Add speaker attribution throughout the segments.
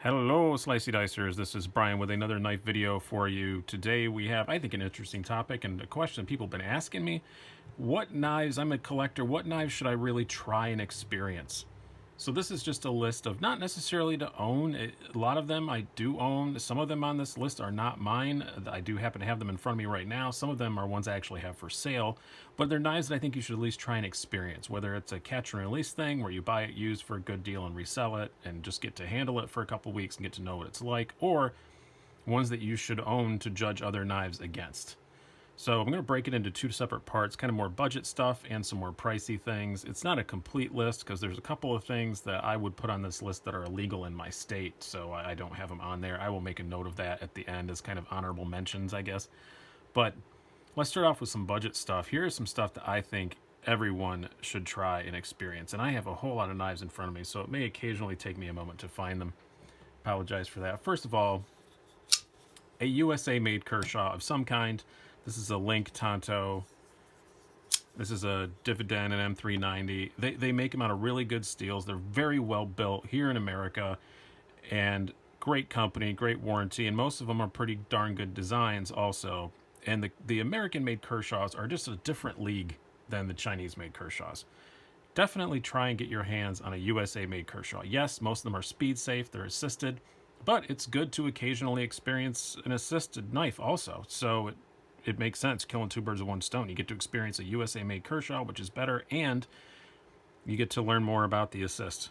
Speaker 1: Hello, Slicey Dicers. This is Brian with another knife video for you. Today we have, I think, an interesting topic and a question people have been asking me. What knives, I'm a collector, what knives should I really try and experience? So this is just a list of not necessarily to own. A lot of them I do own. Some of them on this list are not mine. I do happen to have them in front of me right now. Some of them are ones I actually have for sale, but they're knives that I think you should at least try and experience, whether it's a catch and release thing where you buy it used for a good deal and resell it and just get to handle it for a couple weeks and get to know what it's like, or ones that you should own to judge other knives against. So I'm going to break it into two separate parts, kind of more budget stuff and some more pricey things. It's not a complete list because there's a couple of things that I would put on this list that are illegal in my state, so I don't have them on there. I will make a note of that at the end as kind of honorable mentions, I guess. But let's start off with some budget stuff. Here's some stuff that I think everyone should try and experience. And I have a whole lot of knives in front of me, so it may occasionally take me a moment to find them. Apologize for that. First of all, a USA-made Kershaw of some kind. This is a Link Tonto. This is a Dividend and M390. They make them out of really good steels. They're very well built here in America, and great company, great warranty, and most of them are pretty darn good designs also. And the American-made Kershaws are just a different league than the Chinese-made Kershaws. Definitely try and get your hands on a USA-made Kershaw. Yes, most of them are speed safe, they're assisted, but it's good to occasionally experience an assisted knife also. So it makes sense, killing two birds with one stone. You get to experience a USA-made Kershaw, which is better, and you get to learn more about the assist.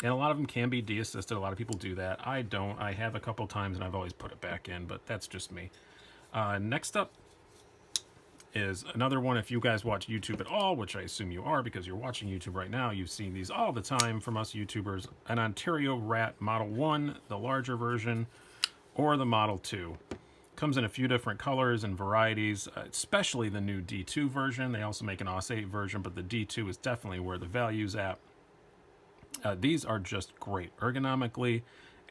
Speaker 1: And a lot of them can be de-assisted. A lot of people do that. I don't. I have a couple times, and I've always put it back in, but that's just me. Next up is another one. If you guys watch YouTube at all, which I assume you are because you're watching YouTube right now, you've seen these all the time from us YouTubers. An Ontario Rat Model 1, the larger version, or the Model 2. Comes in a few different colors and varieties, especially the new D2 version. They also make an OS 8 version, but the D2 is definitely where the value's at. These are just great. Ergonomically,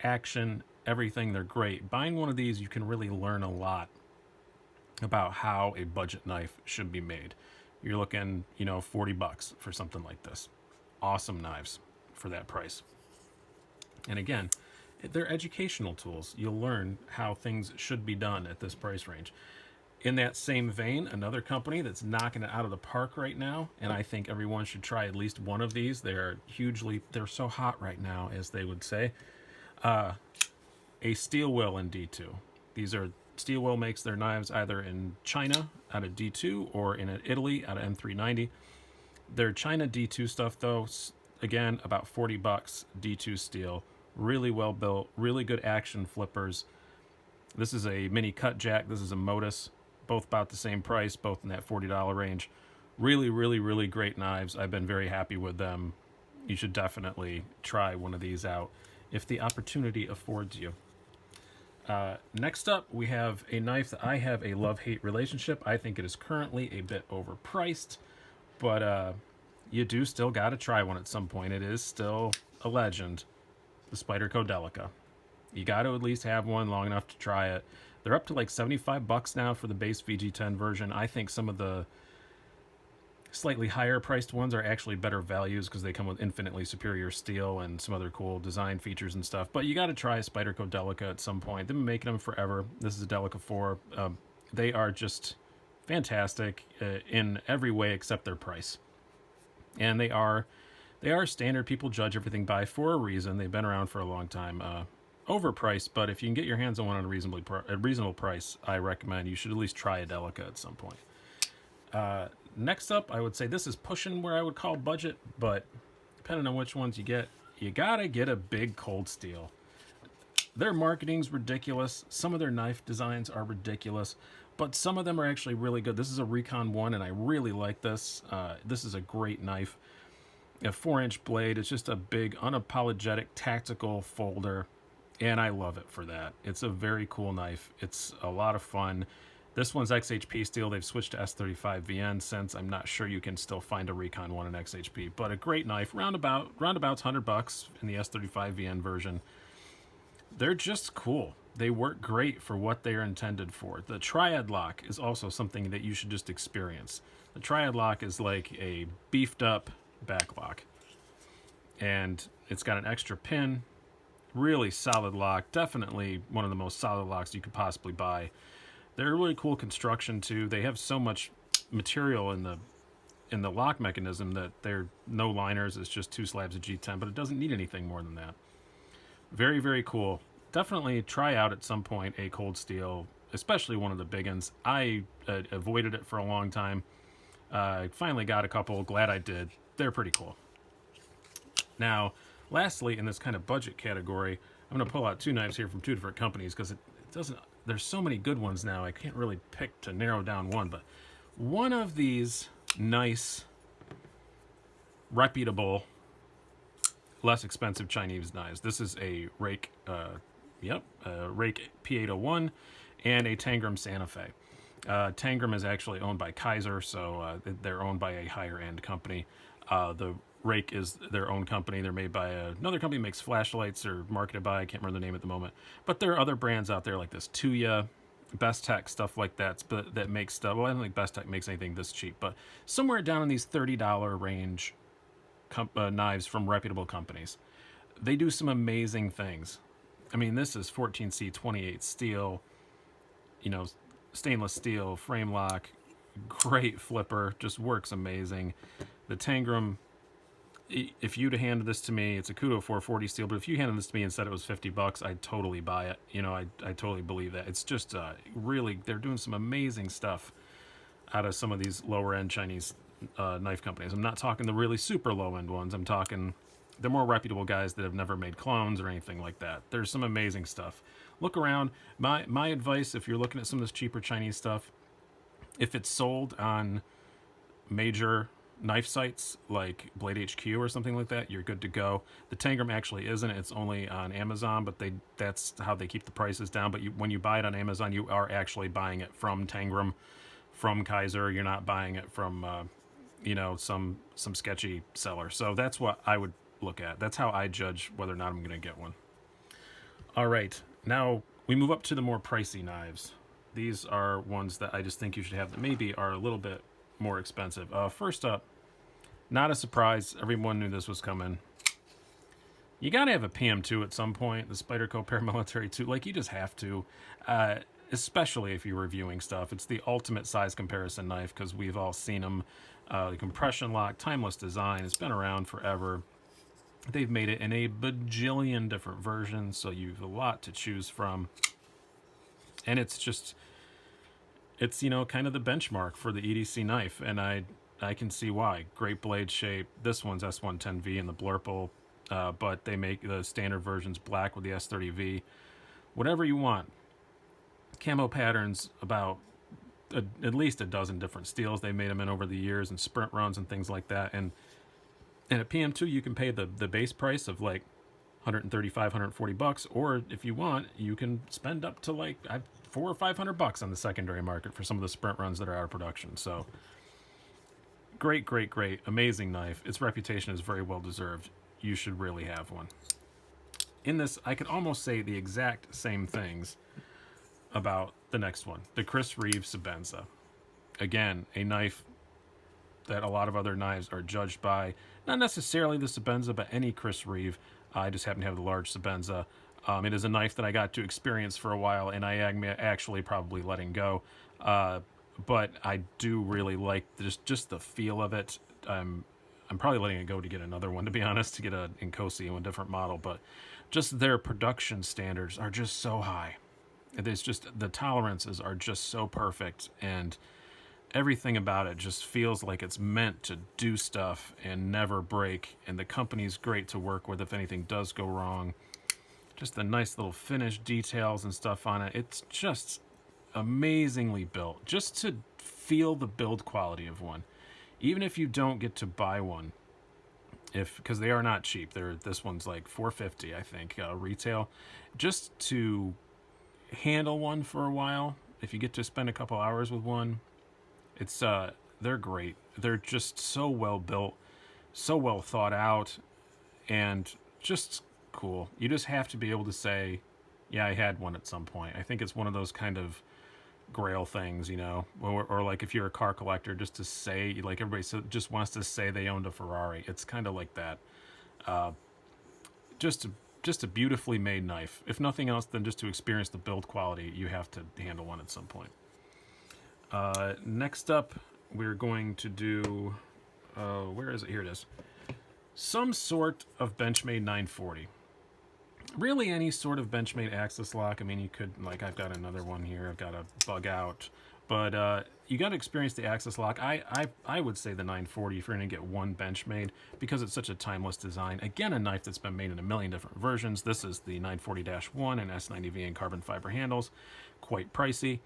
Speaker 1: action, everything, they're great. Buying one of these, you can really learn a lot about how a budget knife should be made. You're looking, $40 for something like this. Awesome knives for that price. And again, they're educational tools. You'll learn how things should be done at this price range. In that same vein, another company that's knocking it out of the park right now, and I think everyone should try at least one of these. They're so hot right now, as they would say. A Steelwell in D2. Steelwell makes their knives either in China out of D2 or in Italy out of M390. Their China D2 stuff, though, again, about $40, D2 steel. Really well built, really good action flippers. This is a mini cut jack. This is a Modus. Both about the same price, both in that $40 range. Really, really, really great knives. I've been very happy with them. You should definitely try one of these out if the opportunity affords you. Next up, we have a knife that I have a love-hate relationship. I think it is currently a bit overpriced, but you do still got to try one at some point. It is still a legend. The Spyderco Delica. You got to at least have one long enough to try it. They're up to like $75 now for the base VG10 version. I think some of the slightly higher priced ones are actually better values because they come with infinitely superior steel and some other cool design features and stuff. But you got to try a Spyderco Delica at some point. They've been making them forever. This is a Delica 4. They are just fantastic in every way except their price. And they are standard. People judge everything by for a reason. They've been around for a long time. Overpriced, but if you can get your hands on one at a reasonable price, I recommend you should at least try a Delica at some point. Next up, I would say this is pushing where I would call budget, but depending on which ones you get, you gotta get a big cold steel. Their marketing's ridiculous. Some of their knife designs are ridiculous, but some of them are actually really good. This is a Recon 1, and I really like this. This is a great knife. A 4-inch blade. It's just a big, unapologetic, tactical folder, and I love it for that. It's a very cool knife. It's a lot of fun. This one's XHP steel. They've switched to S35 VN since. I'm not sure you can still find a Recon 1 in XHP, but a great knife. Roundabout's $100 in the S35 VN version. They're just cool. They work great for what they are intended for. The triad lock is also something that you should just experience. The triad lock is like a beefed up back lock, and it's got an extra pin Really solid lock. Definitely one of the most solid locks you could possibly buy. They're really cool construction too. They have so much material in the lock mechanism that they're no liners. It's just two slabs of G10, but it doesn't need anything more than that. Very, very cool. Definitely try out at some point a cold steel, especially one of the big ones. I avoided it for a long time. I finally got a couple. Glad I did. They're pretty cool. Now, lastly, in this kind of budget category, I'm going to pull out two knives here from two different companies because it doesn't. There's so many good ones now. I can't really pick to narrow down one, but one of these nice, reputable, less expensive Chinese knives. This is a Rake, Rake P801 and a Tangram Santa Fe. Tangram is actually owned by Kaiser, so they're owned by a higher end company. The Rake is their own company. They're made by another company that makes flashlights or marketed by, I can't remember the name at the moment. But there are other brands out there like this, Tuya, Best Tech, stuff like that, but that makes stuff. Well, I don't think Best Tech makes anything this cheap, but somewhere down in these $30 range knives from reputable companies. They do some amazing things. I mean, this is 14C28 steel, stainless steel, frame lock, great flipper, just works amazing. The Tangram, if you'd have handed this to me, it's a Kudo 440 steel, but if you handed this to me and said it was $50, I'd totally buy it. I totally believe that. It's just really, they're doing some amazing stuff out of some of these lower end Chinese knife companies. I'm not talking the really super low end ones. I'm talking the more reputable guys that have never made clones or anything like that. There's some amazing stuff. Look around. My advice, if you're looking at some of this cheaper Chinese stuff, if it's sold on major knife sites like Blade HQ or something like that, you're good to go. The Tangram actually isn't. It's only on Amazon, but that's how they keep the prices down. But when you buy it on Amazon, you are actually buying it from Tangram, from Kaiser. You're not buying it from some sketchy seller. So that's what I would look at. That's how I judge whether or not I'm going to get one. All right, now we move up to the more pricey knives. These are ones that I just think you should have that maybe are a little bit more expensive. First up, not a surprise. Everyone knew this was coming. You got to have a PM2 at some point. The Spyderco Paramilitary 2, like you just have to, especially if you're reviewing stuff. It's the ultimate size comparison knife because we've all seen them. The compression lock, timeless design. It's been around forever. They've made it in a bajillion different versions, so you have a lot to choose from. And it's kind of the benchmark for the EDC knife, and I can see why. Great blade shape. This one's S110V in the Blurple, but they make the standard versions black with the S30V. Whatever you want. Camo patterns, about at least a dozen different steels they made them in over the years, and sprint runs and things like that. And at PM2, you can pay the base price of like $135, $140, or if you want, you can spend up to like $400 or $500 on the secondary market for some of the sprint runs that are out of production. So great, amazing knife. Its reputation is very well deserved. You should really have one. In this, I could almost say the exact same things about the next one, the Chris Reeve Sebenza. Again, a knife that a lot of other knives are judged by, not necessarily the Sebenza, but any Chris Reeve. I just happen to have the large Sebenza. It is a knife that I got to experience for a while, and I am actually probably letting go. But I do really like just the feel of it. I'm probably letting it go to get another one, to be honest, to get an Incosi, a different model. But just their production standards are just so high. There's just, the tolerances are just so perfect, and everything about it just feels like it's meant to do stuff and never break. And the company's great to work with if anything does go wrong. Just the nice little finish details and stuff on it. It's just amazingly built. Just to feel the build quality of one. Even if you don't get to buy one, because they are not cheap. This one's like $450, I think, retail. Just to handle one for a while, if you get to spend a couple hours with one, they're great. They're just so well built, so well thought out, and just cool. You just have to be able to say, yeah, I had one at some point. I think it's one of those kind of grail things, or like if you're a car collector, just to say, like everybody just wants to say they owned a Ferrari. It's kind of like that. Just just a beautifully made knife. If nothing else, then just to experience the build quality, you have to handle one at some point. Next up, we're going to do, where is it? Here it is. Some sort of Benchmade 940. Really any sort of Benchmade axis lock. I mean, you could, like, I've got another one here. I've got a bug out. But you got to experience the axis lock. I would say the 940 if you're going to get one Benchmade, because it's such a timeless design. Again, a knife that's been made in a million different versions. This is the 940-1 and S90V and carbon fiber handles. Quite pricey.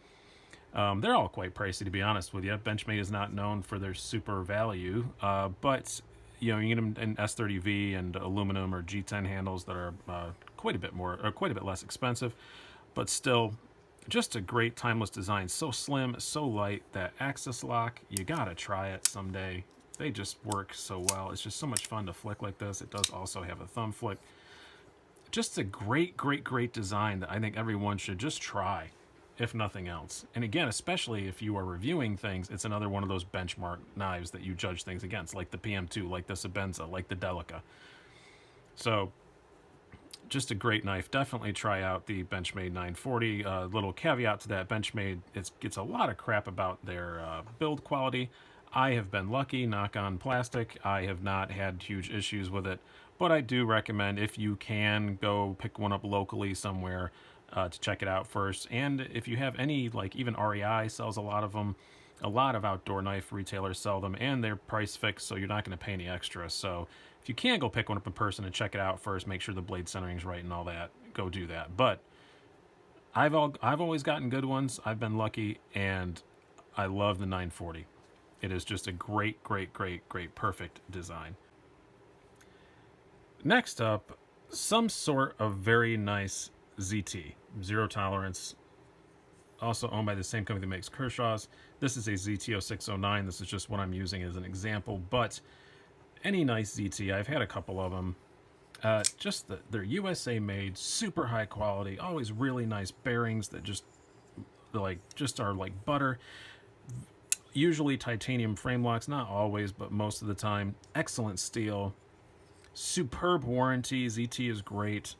Speaker 1: They're all quite pricey, to be honest with you. Benchmade is not known for their super value, but you know, you get them in S30V and aluminum or G10 handles that are quite a bit more, or quite a bit less expensive, but still just a great timeless design. So slim, so light. That axis lock, you gotta try it someday. They just work so well. It's just so much fun to flick like this. It does also have a thumb flick. Just a great, great, great design that I think everyone should just try, if nothing else. And again, especially if you are reviewing things, it's another one of those benchmark knives that you judge things against, like the PM2, like the Sebenza, like the Delica. So just a great knife. Definitely try out the Benchmade 940. Little caveat to that, Benchmade gets a lot of crap about their build quality. I have been lucky, knock on plastic. I have not had huge issues with it, but I do recommend, if you can, go pick one up locally somewhere to check it out first. And if you have any, like even REI sells a lot of them. A lot of outdoor knife retailers sell them, and they're price fixed, so you're not going to pay any extra. So if you can go pick one up in person and check it out first, make sure the blade centering's right and all that, go do that. But I've always gotten good ones. I've been lucky, and I love the 940. It is just a great, great, great, great, perfect design. Next up, some sort of very nice ZT, zero tolerance, also owned by the same company that makes Kershaw's. This is a ZT0609. This is just what I'm using as an example, but any nice ZT, I've had a couple of them. They're USA made, super high quality, always really nice bearings that just are like butter. Usually titanium frame locks, not always, but most of the time. Excellent steel, superb warranty. ZT is great.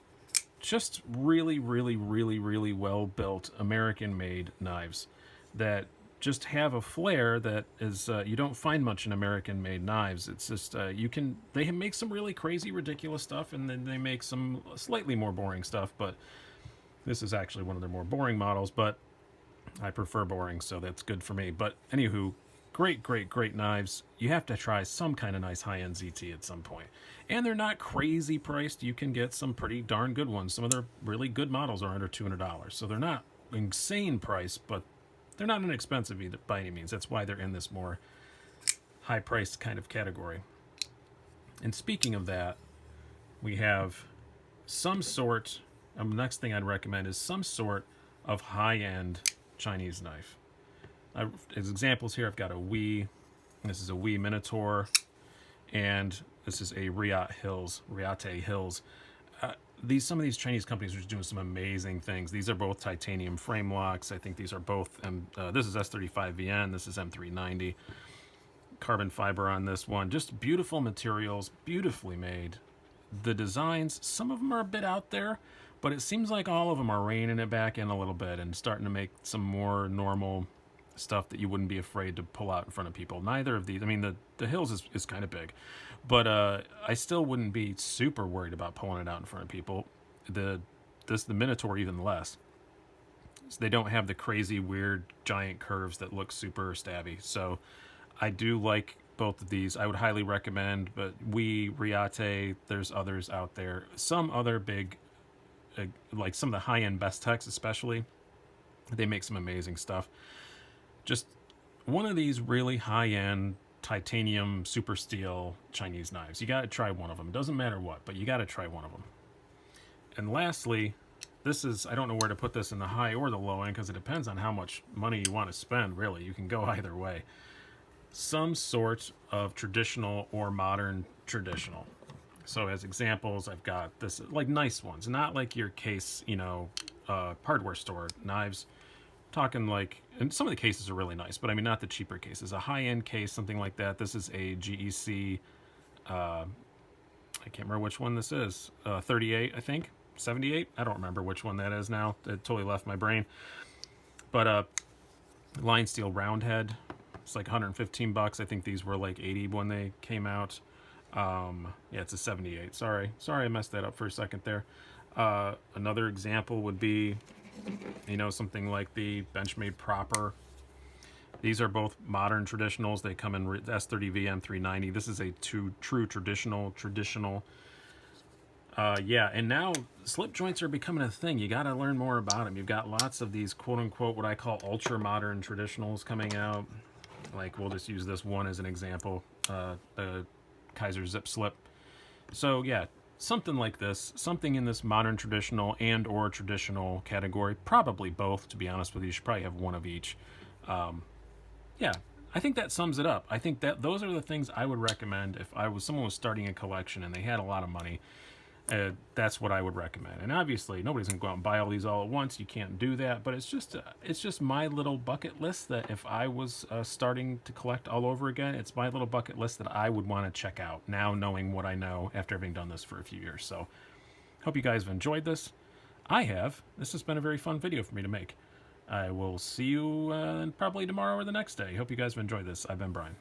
Speaker 1: Just really, really, really, really well built American made knives that just have a flair that is you don't find much in American made knives. It's just they make some really crazy, ridiculous stuff, and then they make some slightly more boring stuff, but this is actually one of their more boring models, but I prefer boring, so that's good for me. But anywho, great, great, great knives. You have to try some kind of nice high-end ZT at some point. And they're not crazy priced. You can get some pretty darn good ones. Some of their really good models are under $200. So they're not insane price, but they're not inexpensive either by any means. That's why they're in this more high-priced kind of category. And speaking of that, we have some sort, the next thing I'd recommend is some sort of high-end Chinese knife. As examples here, I've got a Wii. This is a Wii Minotaur, and this is a Reata Hills. Some of these Chinese companies are doing some amazing things. These are both titanium frame locks. I think these are both. This is S35VN. This is M390. Carbon fiber on this one. Just beautiful materials, beautifully made. The designs, some of them are a bit out there, but it seems like all of them are reining it back in a little bit and starting to make some more normal stuff that you wouldn't be afraid to pull out in front of people. Neither of these, I mean, the Hills is kind of big, but I still wouldn't be super worried about pulling it out in front of people. The Minotaur even less. So they don't have the crazy, weird, giant curves that look super stabby. So I do like both of these. I would highly recommend, but Reata, there's others out there. Some other big, like some of the high-end Best Techs especially, they make some amazing stuff. Just one of these really high-end titanium super steel Chinese knives. You got to try one of them. Doesn't matter what, but you got to try one of them. And lastly, this is, I don't know where to put this in the high or the low end because it depends on how much money you want to spend, really. You can go either way. Some sort of traditional or modern traditional. So as examples, I've got this, like nice ones, not like your case, hardware store knives. Talking like, and some of the cases are really nice, but I mean, not the cheaper cases. A high-end case, something like that. This is a GEC I can't remember which one this is. 38, I think. 78? I don't remember which one that is now. It totally left my brain. But line steel round head. It's like 115 bucks. I think these were like 80 when they came out. Yeah, it's a 78. Sorry, I messed that up for a second there. Another example would be, you know, something like the Benchmade proper. These are both modern traditionals. They come in S30V M390. This is a true traditional. Yeah, and now slip joints are becoming a thing. You got to learn more about them. You've got lots of these quote-unquote what I call ultra-modern traditionals coming out. Like, we'll just use this one as an example, the Kaiser Zip Slip. So, yeah, something like this. Something in this modern traditional and or traditional category. Probably both, to be honest with you. You should probably have one of each. Yeah, I think that sums it up. I think that those are the things I would recommend if someone was starting a collection and they had a lot of money. That's what I would recommend. And obviously, nobody's gonna go out and buy all these all at once. You can't do that. But it's just my little bucket list that if I was starting to collect all over again, it's my little bucket list that I would want to check out now, knowing what I know after having done this for a few years. So, hope you guys have enjoyed this. I have. This has been a very fun video for me to make. I will see you probably tomorrow or the next day. Hope you guys have enjoyed this. I've been Brian.